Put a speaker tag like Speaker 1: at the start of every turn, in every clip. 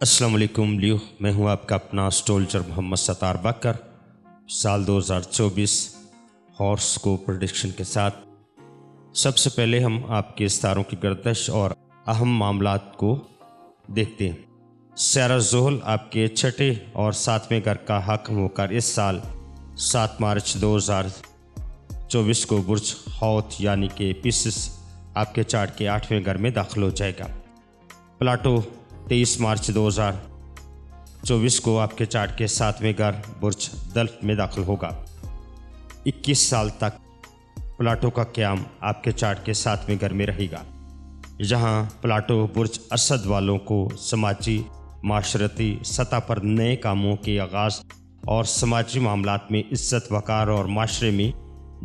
Speaker 1: السلام علیکم لیو، میں ہوں آپ کا اپنا اسٹولجر محمد ستار بکر۔ سال 2024 ہارس کو پریڈکشن کے ساتھ سب سے پہلے ہم آپ کے ستاروں کی گردش اور اہم معاملات کو دیکھتے ہیں۔ سیارہ زحل آپ کے چھٹے اور ساتویں گھر کا حاکم ہو کر اس سال 7 مارچ 2024 کو برج حوت یعنی کہ پیسس آپ کے چارٹ کے 8ویں گھر میں داخل ہو جائے گا۔ پلاٹو 23 مارچ 2024 کو آپ کے چارٹ کے 7ویں گھر برج دلف میں داخل ہوگا۔ 21 سال تک پلاٹو کا قیام آپ کے چارٹ کے 7ویں گھر میں رہے گا، جہاں پلاٹو برج اسد والوں کو سماجی معاشرتی سطح پر نئے کاموں کے آغاز اور سماجی معاملات میں عزت وقار اور معاشرے میں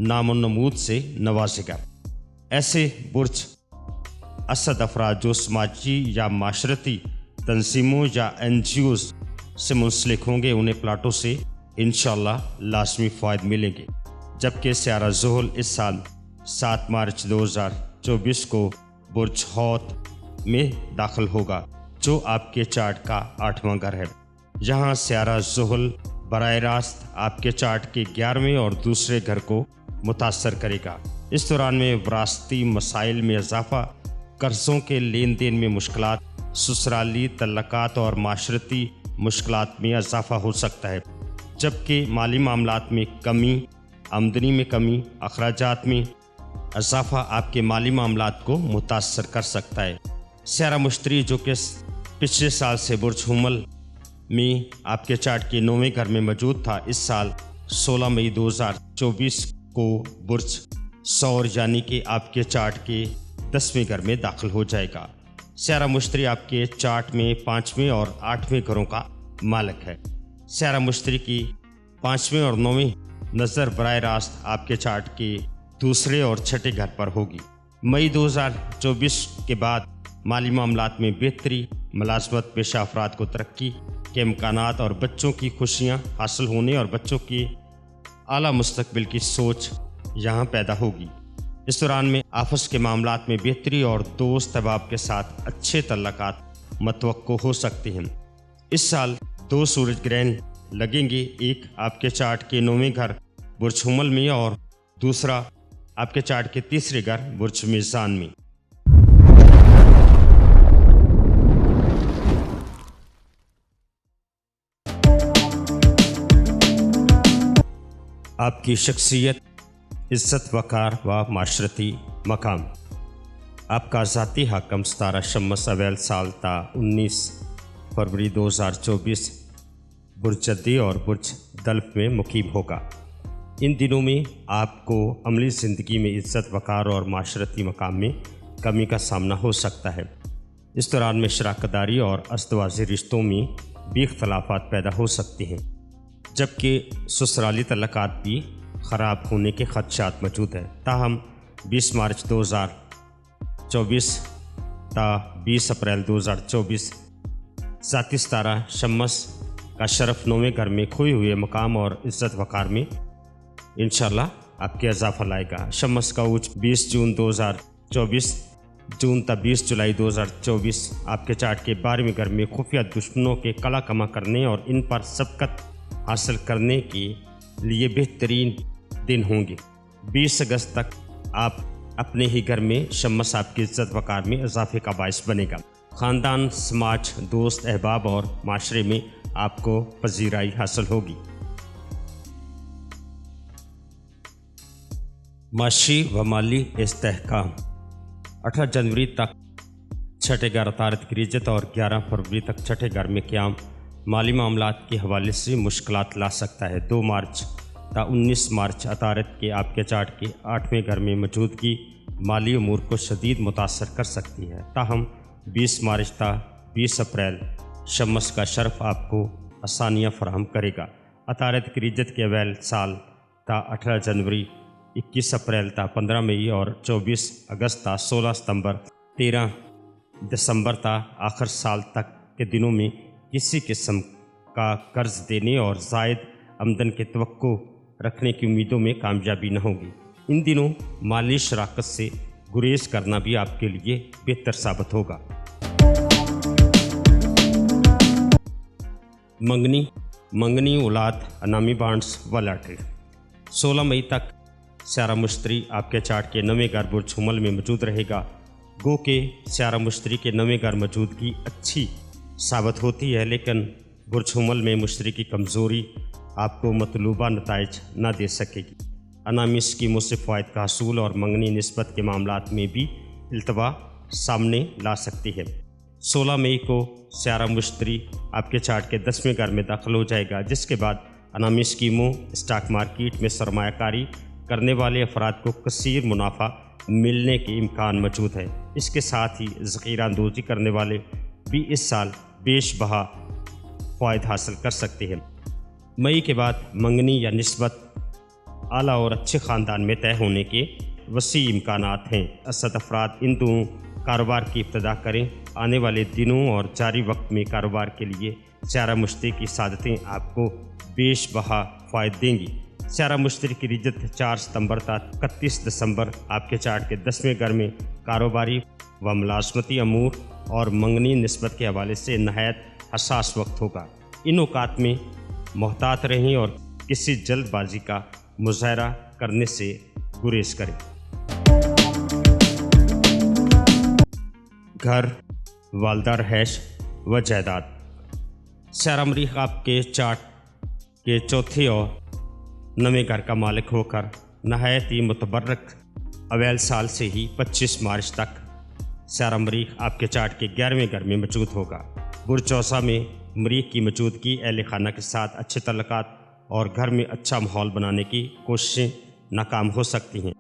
Speaker 1: نام و نمود سے نوازے گا۔ ایسے برج اسد افراد جو سماجی یا معاشرتی تنظیموں یا NGOs سے منسلک ہوں گے، انہیں پلاٹو سے انشاءاللہ لازمی فوائد ملیں گے، جبکہ سیارہ زحل اس سال 7 مارچ 2024 کو برج حوت میں داخل ہوگا، جو آپ کے چارٹ کا 8واں گھر ہے، جہاں سیارہ زحل براہ راست آپ کے چارٹ کے 11ویں اور دوسرے گھر کو متاثر کرے گا۔ اس دوران میں وراثتی مسائل میں اضافہ، قرضوں کے لین دین میں مشکلات، سسرالی تعلقات اور معاشرتی مشکلات میں اضافہ ہو سکتا ہے، جبکہ مالی معاملات میں کمی، آمدنی میں کمی، اخراجات میں اضافہ آپ کے مالی معاملات کو متاثر کر سکتا ہے۔ سیارہ مشتری جو کہ پچھلے سال سے برج حمل میں آپ کے چارٹ کے 9ویں گھر میں موجود تھا، اس سال 16 مئی 2024 کو برج ثور یعنی کہ آپ کے چارٹ کے 10ویں گھر میں داخل ہو جائے گا۔ سیارہ مشتری آپ کے چارٹ میں 5ویں اور 8ویں گھروں کا مالک ہے۔ سیارہ مشتری کی 5ویں اور 9ویں نظر براہ راست آپ کے چارٹ کے دوسرے اور چھٹے گھر پر ہوگی۔ مئی 2024 کے بعد مالی معاملات میں بہتری، ملازمت پیشہ افراد کو ترقی کے امکانات اور بچوں کی خوشیاں حاصل ہونے اور بچوں کے اعلیٰ مستقبل کی سوچ یہاں پیدا ہوگی۔ اس دوران میں آپس کے معاملات میں بہتری اور دوست احباب کے ساتھ اچھے تعلقات متوقع ہو سکتے ہیں۔ اس سال 2 سورج گرہن لگیں گے، ایک آپ کے چارٹ کے 9ویں گھر برج حمل میں اور دوسرا آپ کے چارٹ کے 3رے گھر برج میزان میں۔ آپ کی شخصیت، عزت وقار و معاشرتی مقام۔ آپ کا ذاتی حاکم ستارہ شمس اویل سال تا 19 فروری 2024 برج جدی اور برج دلف میں مقیم ہوگا۔ ان دنوں میں آپ کو عملی زندگی میں عزت وقار اور معاشرتی مقام میں کمی کا سامنا ہو سکتا ہے۔ اس دوران میں شراکت داری اور ازدواجی رشتوں میں بھی اختلافات پیدا ہو سکتے ہیں، جبکہ سسرالی تعلقات بھی خراب ہونے کے خدشات موجود ہیں۔ تاہم 20 مارچ 2024 تا 20 اپریل 2024 ذاتی ستارہ شمس کا شرف 9ویں گھر میں کھوئے ہوئے مقام اور عزت وقار میں انشاءاللہ آپ کے اضافہ لائے گا۔ شمس کا عروج 20 جون 2024 جون تا 20 جولائی 2024 آپ کے چارٹ کے 12ویں گھر میں خفیہ دشمنوں کے قلع کما کرنے اور ان پر سبقت حاصل کرنے کے لیے بہترین دن ہوں گے۔ 20 اگست تک آپ اپنے ہی گھر میں شمس آپ کی عزت وقار میں اضافے کا باعث بنے گا۔ خاندان، سماج، دوست احباب اور معاشرے میں آپ کو پذیرائی حاصل ہوگی۔ معاشی و مالی استحکام۔ 18 جنوری تک چھٹے گھر عطارد کی رجت اور 11 فروری تک چھٹے گھر میں قیام مالی معاملات کے حوالے سے مشکلات لا سکتا ہے۔ 2 مارچ تا 19 مارچ عطارد کے آپ کے چارٹ کے 8ویں گھر میں موجودگی مالی امور کو شدید متاثر کر سکتی ہے۔ تاہم 20 مارچ تا 20 اپریل شمس کا شرف آپ کو آسانیاں فراہم کرے گا۔ عطارد کی رجت کے اویل سال تا 18 جنوری، 21 اپریل تا 15 مئی اور 24 اگست تا 16 ستمبر، 13 دسمبر تا آخر سال تک کے دنوں میں کسی قسم کا قرض دینے اور زائد آمدن کے توقع رکھنے کی امیدوں میں کامیابی نہ ہوگی۔ ان دنوں مالی شراکت سے گریز کرنا بھی آپ کے لیے بہتر ثابت ہوگا۔ मंगनी औलाद अनामी बांड्स व लॉटरी। 16 मई तक स्यारा मुश्तरी आपके चार्ट के 9वें घर बुर्ज हुमल में मौजूद रहेगा। गो के स्यारा मुश्तरी के 9वें घर मौजूदगी अच्छी साबित होती है, लेकिन बुर्ज हुमल में मुश्तरी की कमज़ोरी आपको मतलूबा नताइज न दे सकेगी। अनामी स्कीमों से फ़ायद का हसूल और मंगनी निस्बत के मामलात में भी इल्तवा सामने ला सकती है। 16 मई को स्यारा मुश्तरी आपके चार्ट के 10वें घर में दाखिल हो जाएगा, जिसके बाद अनामी स्कीमों, स्टॉक मार्केट में सरमायाकारी करने वाले अफराद को कसीर मुनाफा मिलने के इम्कान मौजूद है। इसके साथ ही ज़ख़ीरा अंदोज़ी करने वाले भी इस साल बेशबहा फ़ायदा हासिल कर सकते हैं। मई के बाद मंगनी या निस्बत आला और अच्छे ख़ानदान में तय होने के वसी इम्कानात हैं। असद अफराद इन दोनों कारोबार की इब्तदा करें। आने वाले दिनों और जारी वक्त में कारोबार के लिए स्यारा मुश्तरी की सादतें आपको बेशबहा फ़ायदे देंगी। स्यारा मुश्तरी की रिजत 4 सितंबर तक 31 दिसंबर आपके चार्ट के 10वें घर में कारोबारी व मुलाजमती अमूर और मंगनी निस्बत के हवाले से नहायत हसास वक्त होगा। इन औकात में मोहतात रहें और किसी जल्दबाजी का मुजाहरा करने से गुरेज करें। घर, वालदा रहायश व जायदाद। स्यारा मरीख आपके चार्ट के चौथे और 9वें घर का मालिक होकर नहायत ही मुतबर्रक अवैल साल से ही 25 मार्च तक स्यारा मरीख आपके चार्ट के 11वें घर में मौजूद होगा। बुर्ज चौसा में मरीख की मौजूदगी अहले खाना के साथ अच्छे तल्लुकात और घर में अच्छा माहौल बनाने की कोशिशें नाकाम हो सकती हैं।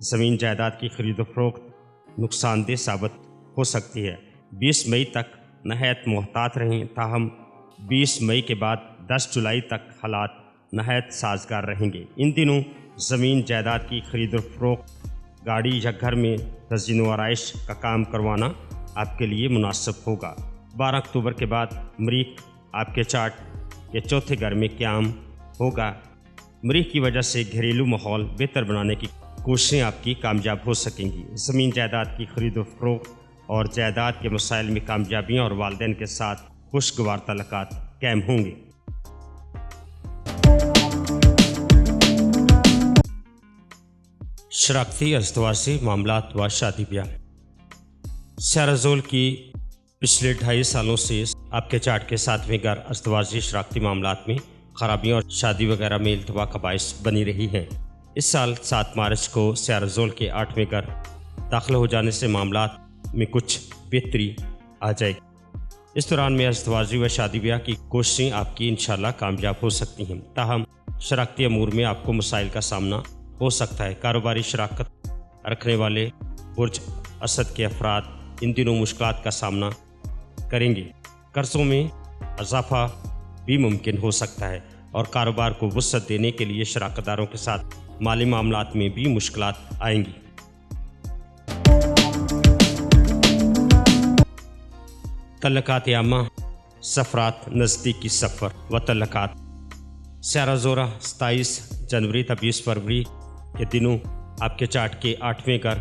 Speaker 1: ज़मीन जायदाद की खरीद फरोख्त नुकसानदेह साबित हो सकती है। 20 मई तक नहायत मोहतात रहें, ताहम 20 मई के बाद 10 जुलाई तक हालात नहायत साजगार रहेंगे। इन दिनों ज़मीन जायदाद की खरीद फरोख्त, गाड़ी या घर में तज़ीन व आराइश का काम करवाना आपके लिए मुनासिब होगा। 12 अक्टूबर के बाद मरीख आपके चार्ट के चौथे घर में क़याम होगा। मरीख की वजह से घरेलू माहौल बेहतर बनाने की कोशिशें आपकी कामयाब हो सकेंगी। ज़मीन जायदाद की खरीद फरोख्त और जायदाद के मसाइल में कामयाबियाँ और वालिदैन के साथ खुशगवार तल्लुकात कायम होंगे। शराकती अज़दवाजी मामलात व शादी ब्याह। स्यारा ज़ोल की पिछले 2.5 सालों से आपके चार्ट के 7वें घर अज़दवाजी शराकती मामलात में ख़राबियों और शादी वगैरह में इल्तवा का बाइस बनी रही है। इस साल 7 मार्च को स्यारा ज़ोल के 8वें घर दाखिल हो जाने से मामलात में कुछ बेहतरी आ जाएगी। इस दौरान में अज़दवाजी व शादी ब्याह की कोशिशें आपकी इंशाअल्लाह कामयाब हो सकती हैं। ताहम शराकती अमूर में आपको मसाइल का सामना हो सकता है। कारोबारी शराकत रखने वाले बुर्ज असद के अफराद इन दिनों मुश्किलात का सामना करेंगे। कर्ज़ों में इजाफा भी मुमकिन हो सकता है और कारोबार को वुसअत देने के लिए शराकतदारों के साथ माली मामलात में भी मुश्किलात आएंगी। तल्लुकात आमा, सफरात, नज़दीकी सफ़र व तल्लुकात। स्यारा ज़ोरा 27 जनवरी तक 20 फरवरी के दिनों आपके चार्ट के 8वें घर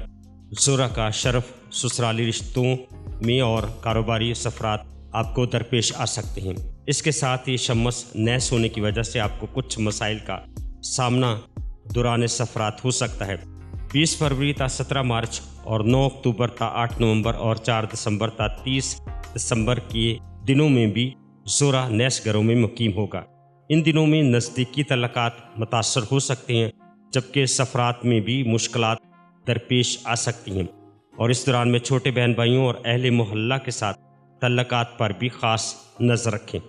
Speaker 1: ज़ोरा का शरफ ससुराली रिश्तों में और कारोबारी सफरात आपको दरपेश आ सकते हैं। इसके साथ ही शम्स नैस होने की वजह से आपको कुछ मसाइल का सामना दौरान सफरात हो सकता है। 20 फरवरी तक 17 मार्च और 9 अक्टूबर तक 8 नवंबर और 4 दिसंबर तक 30 दिसंबर के दिनों में भी ज़ोरा नैस घरों में मुकीम होगा। इन दिनों में नज़दीकी तल्लुकात मुतासर हो सकते हैं, जबकि सफरात में भी मुश्किलात दरपेश आ सकती हैं और इस दौरान में छोटे बहन भाइयों और अहले मोहल्ला के साथ तल्लुकात पर भी ख़ास नज़र रखें।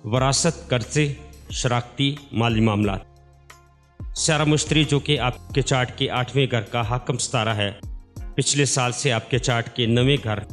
Speaker 1: वरासत, कर्ज़े, शराकती माली मामलात। स्यारा मुश्तरी जो कि आपके चार्ट के 8वें घर का हाकम सितारा है, पिछले साल से आपके चार्ट के 9वें घर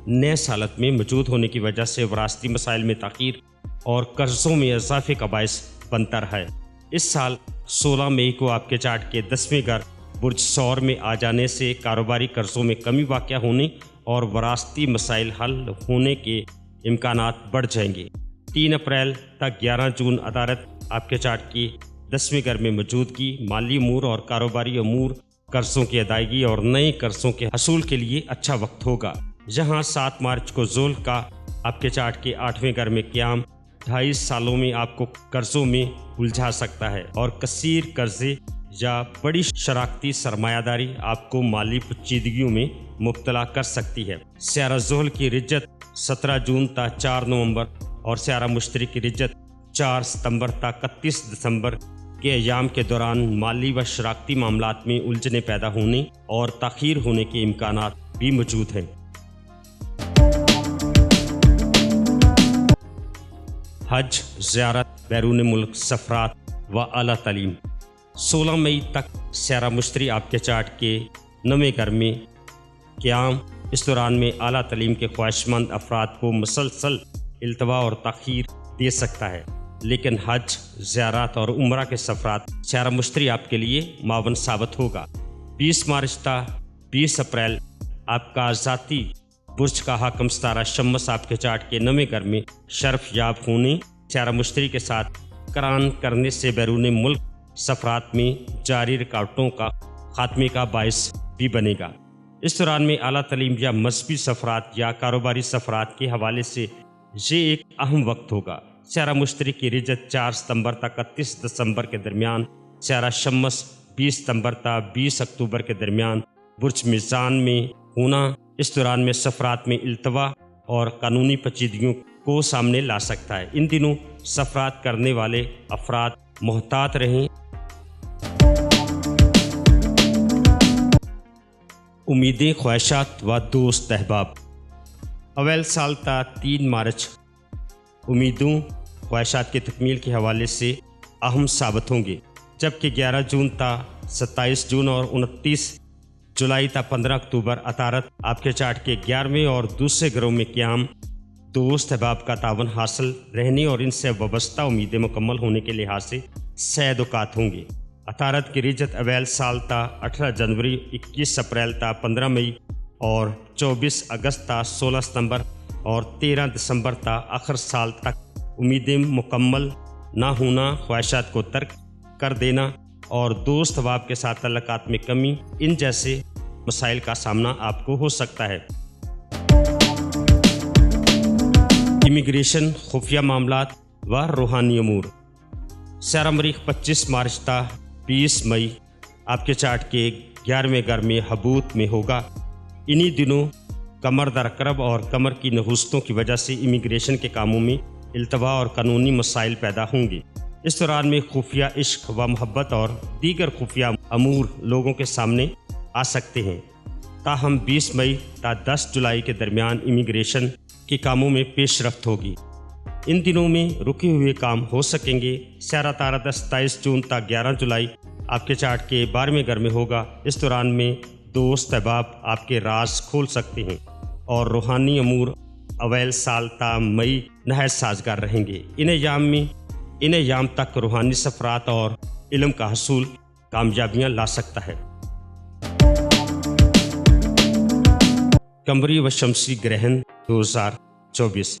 Speaker 1: नैस हालत में मौजूद होने की वजह से वरासती मसाइल में ताख़ीर और कर्ज़ों में इजाफे का बायस बनता रहा है। इस साल 16 मई को आपके चार्ट के 10वें घर बुर्ज सौर में आ जाने से कारोबारी कर्ज़ों में कमी वाक़या होने और वरासती मसाइल हल होने के इम्कानात बढ़ जाएंगे। 3 अप्रैल तक 11 जून अदालत आपके चार्ट की 10वें घर में मौजूदगी माली अमूर और कारोबारी अमूर, कर्ज़ों की अदायगी और नए कर्ज़ों के हसूल के लिए अच्छा वक्त होगा। जहां 7 मार्च को ज़ोल का आपके चार्ट के 8वें घर में क़याम 2.5 सालों में आपको कर्ज़ों में उलझा सकता है और कसीर कर्ज़े या बड़ी शराकती सरमायादारी आपको माली पेचीदगियों में मुब्तला कर सकती है। स्यारा ज़ोहल की रिज्जत 17 जून ता 4 नवंबर और स्यारा मुश्तरी की रिज्जत 4 सितंबर ता 31 दिसंबर के अयाम के दौरान माली व शराकती मामलात में उलझने पैदा होने और ताख़ीर होने के इम्कानात भी मौजूद हैं। हज, ज़ियारत, बैरून मुल्क सफ़रात व आला तालीम। 16 मई तक स्यारा मुश्तरी आपके चार्ट के 9वें घर में क़याम इस दौरान में आला तालीम के ख्वाहिशमंद अफराद को मुसलसल इल्तवा और ताख़ीर दे सकता है, लेकिन हज, ज़ियारत और उम्रा के सफ़रात स्यारा मुश्तरी आपके लिए मावन साबित होगा। 20 मार्च ता 20 अप्रैल आपका ज़ाती बुर्ज का हाकम सितारा शम्स आपके चार्ट के 9वें घर में शर्फ याब होने स्यारा मुश्तरी के साथ करान करने से बैरून मुल्क सफ़रात में जारी रुकावटों का ख़ात्मे का बायस भी बनेगा। इस दौरान में आला तालीम या मजहबी सफ़रात या कारोबारी सफ़रात के हवाले से ये एक अहम वक्त होगा। स्यारा मुश्तरी की रिज्जत 4 सितंबर तक 31 दिसंबर के दरमियान, स्यारा शम्स 20 सितंबर तक 20 अक्टूबर के दरमियान बुर्ज मीज़ान में होना इस दौरान में सफ़रात में इल्तवा और कानूनी पेचीदगियों को सामने ला सकता है। इन दिनों सफ़रात करने वाले अफराद मोहतात रहें। उम्मीदें, ख्वाहिशात व दोस्त अहबाब। अवैल साल ता 3 मार्च उम्मीदों, ख्वाहिशात की तकमील के हवाले से अहम साबित होंगे, जबकि 11 जून ता 27 जून और 29 जुलाई ता 15 अक्टूबर अतारत आपके चार्ट के 11वें और दूसरे घरों में क़याम दोस्त अहबाब का तावन हासिल रहने और इनसे वाबस्ता उम्मीदें मुकम्मल होने के लिहाज से सैदुकात होंगे। अतारत की रिज्जत अवैल साल ता 18 जनवरी, 21 अप्रैल ता 15 मई और 24 अगस्त ता 16 सितंबर और 13 दिसंबर ता आखिर साल तक उम्मीदें मुकम्मल ना होना, ख्वाहिशात को तर्क कर देना और दोस्त अहबाब के साथ तल्लुकात में कमी, इन जैसे मसाइल का सामना आपको हो सकता है। इमिग्रेशन, खुफिया मामलात व रूहानी अमूर। स्यारा मरीख 25 मार्च ता 20 मई आपके चार्ट के 11वें घर में हबूत में होगा। इन्हीं दिनों कमर दर करब और कमर की नहुस्तों की वजह से इमिग्रेशन के कामों में इल्तवा और कानूनी मसाइल पैदा होंगे। इस दौरान में खुफिया इश्क व मोहब्बत और दीगर खुफिया अमूर लोगों के सामने आ सकते हैं। ताहम 20 मई ता 10 जुलाई के दरमियान इमिग्रेशन के कामों में पेशरफ्त होगी। इन दिनों में रुके हुए काम हो सकेंगे। स्यारा तारा 27 जून तक 11 जुलाई आपके चार्ट के 12वें घर में होगा। इस दौरान में दोस्त अहबाब आपके राज खोल सकते हैं और रूहानी अमूर अवैल साल ता मई नहायत साजगार रहेंगे। इन अयाम तक रूहानी सफ़रात और इल्म का हसूल कामयाबियाँ ला सकता है। कमरी व शमसी ग्रहण 2024।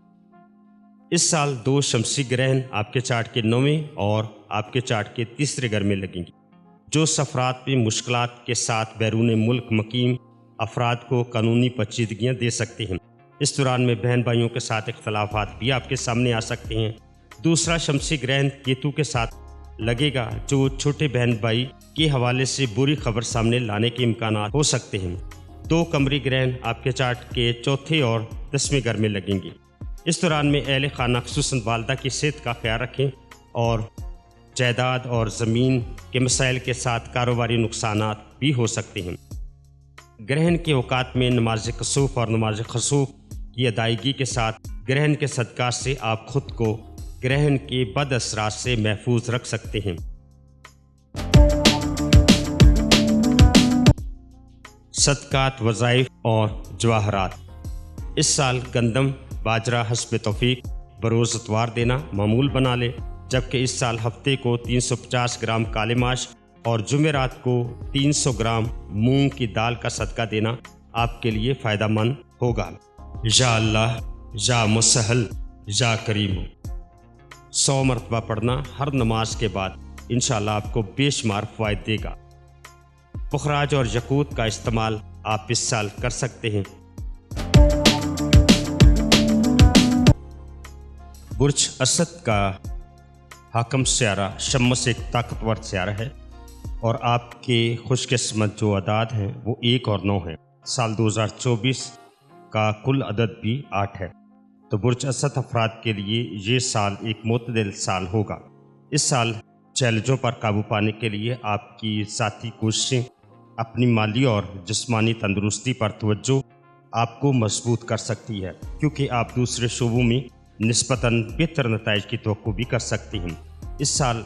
Speaker 1: इस साल 2 शमसी ग्रहण आपके चार्ट के 9वें और आपके चार्ट के 3रे घर में लगेंगे, जो सफ़रात में मुश्किलात के साथ बैरून मुल्क मकीम अफराद को कानूनी पेचीदगियाँ दे सकते हैं। इस दौरान में बहन भाइयों के साथ इख्तलाफात भी आपके सामने आ सकते हैं। दूसरा शमसी ग्रहण केतु के साथ लगेगा, जो छोटे बहन भाई के हवाले से बुरी खबर सामने लाने के इम्कानात हो सकते हैं। 2 कमरी ग्रहण आपके चार्ट के 4थे और 10वें घर में लगेंगे। इस दौरान में अहले खाना खुसूसन वालदा की सेहत का ख्याल रखें और जायदाद और ज़मीन के मसाइल के साथ कारोबारी नुकसानात भी हो सकते हैं। ग्रहण के औकात में नमाज कसूफ और नमाज खसूफ की अदायगी के साथ ग्रहण के सदका से आप खुद को ग्रहण के बद असरात से महफूज रख सकते हैं। सदकात, वज़ाइफ और जवाहरात। इस साल गंदम, बाजरा हस्ब तौफीक बरोज़ इतवार देना मामूल बना ले, जबकि इस साल हफ्ते को 350 ग्राम काले माश और जुमेरात को 300 ग्राम मूंग की दाल का सदका देना आपके लिए फ़ायदेमंद होगा। या अल्लाह, या मुसहल, या करीम। 100 मरतबा पढ़ना हर नमाज के बाद इंशाअल्लाह आपको बेशुमार फ़वाइद देगा। पुखराज और यकूत का इस्तेमाल आप इस साल कर सकते हैं। برج اسد کا حاکم سیارہ شمس ایک طاقتور سیارہ ہے اور آپ کے خوش قسمت جو اعداد ہیں وہ 1 اور 9 ہیں۔ سال 2024 کا کل عدد بھی 8 ہے۔ تو برج اسد افراد کے لیے یہ سال ایک معتدل سال ہوگا۔ اس سال چیلنجوں پر قابو پانے کے لیے آپ کی ذاتی کوششیں اپنی مالی اور جسمانی تندرستی پر توجہ آپ کو مضبوط کر سکتی ہے، کیونکہ آپ دوسرے شعبوں میں نسبتاً بہتر نتائج کی توقع بھی کر سکتے ہیں۔ اس سال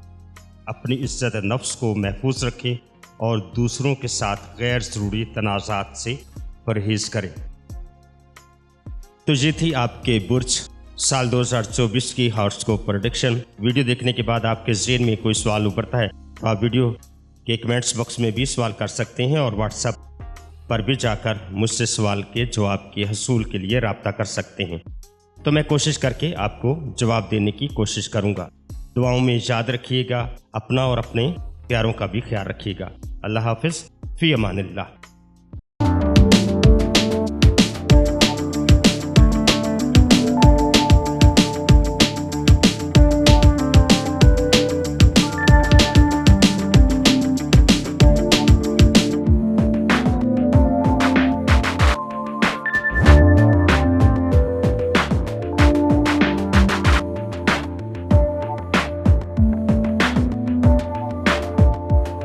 Speaker 1: اپنی عزت نفس کو محفوظ رکھیں اور دوسروں کے ساتھ غیر ضروری تنازعات سے پرہیز کریں۔ تو یہ تھی آپ کے برج سال 2024 کی ہاروسکوپ پریڈکشن۔ ویڈیو دیکھنے کے بعد آپ کے ذہن میں کوئی سوال ابھرتا ہے تو آپ ویڈیو کے کمنٹس باکس میں بھی سوال کر سکتے ہیں اور واٹس ایپ پر بھی جا کر مجھ سے سوال کے جواب کے حصول کے لیے رابطہ کر سکتے ہیں، تو میں کوشش کر کے آپ کو جواب دینے کی کوشش کروں گا۔ دعاؤں میں یاد رکھیے گا، اپنا اور اپنے پیاروں کا بھی خیال رکھیے گا۔ اللہ حافظ، فی امان اللہ۔